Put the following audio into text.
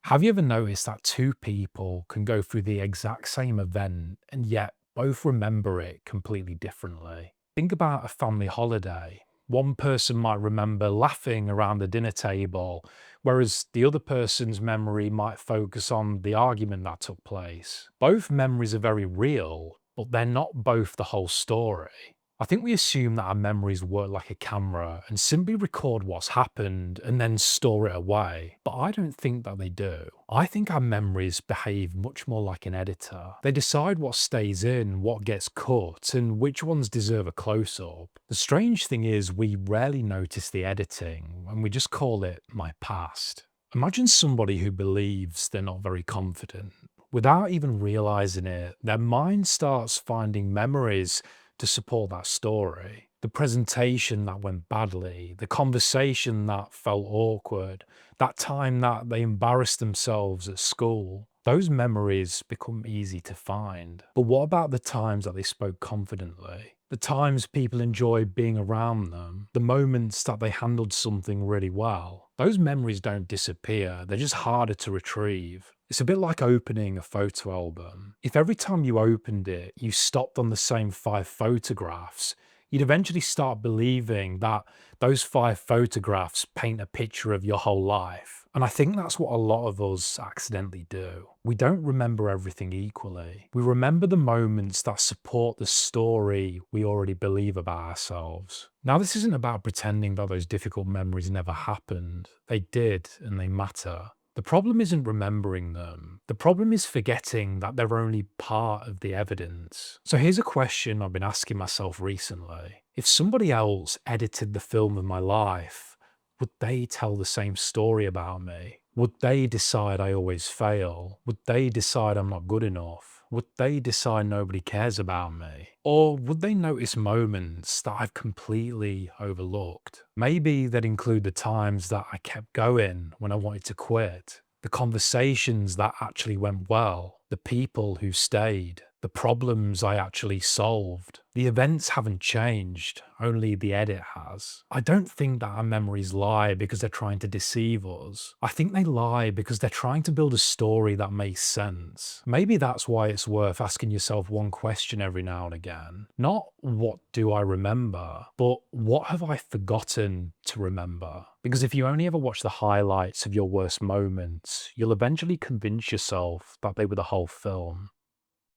Have you ever noticed that two people can go through the exact same event and yet both remember it completely differently? Think about a family holiday. One person might remember laughing around the dinner table, whereas the other person's memory might focus on the argument that took place. Both memories are very real, but they're not both the whole story. I think we assume that our memories work like a camera and simply record what's happened and then store it away. But I don't think that they do. I think our memories behave much more like an editor. They decide what stays in, what gets cut, and which ones deserve a close up. The strange thing is, we rarely notice the editing and we just call it my past. Imagine somebody who believes they're not very confident. Without even realizing it, their mind starts finding memories to support that story. The presentation that went badly, the conversation that felt awkward, that time that they embarrassed themselves at school. Those memories become easy to find. But what about the times that they spoke confidently? The times people enjoyed being around them, the moments that they handled something really well. Those memories don't disappear, they're just harder to retrieve. It's a bit like opening a photo album. If every time you opened it, you stopped on the same five photographs, you'd eventually start believing that those five photographs paint a picture of your whole life. And I think that's what a lot of us accidentally do. We don't remember everything equally. We remember the moments that support the story we already believe about ourselves. Now, this isn't about pretending that those difficult memories never happened. They did, and they matter. The problem isn't remembering them. The problem is forgetting that they're only part of the evidence. So here's a question I've been asking myself recently. If somebody else edited the film of my life, would they tell the same story about me? Would they decide I always fail? Would they decide I'm not good enough? Would they decide nobody cares about me? Or would they notice moments that I've completely overlooked? Maybe they'd include the times that I kept going when I wanted to quit, the conversations that actually went well, the people who stayed, the problems I actually solved. The events haven't changed, only the edit has. I don't think that our memories lie because they're trying to deceive us. I think they lie because they're trying to build a story that makes sense. Maybe that's why it's worth asking yourself one question every now and again. Not what do I remember, but what have I forgotten to remember? Because if you only ever watch the highlights of your worst moments, you'll eventually convince yourself that they were the whole film.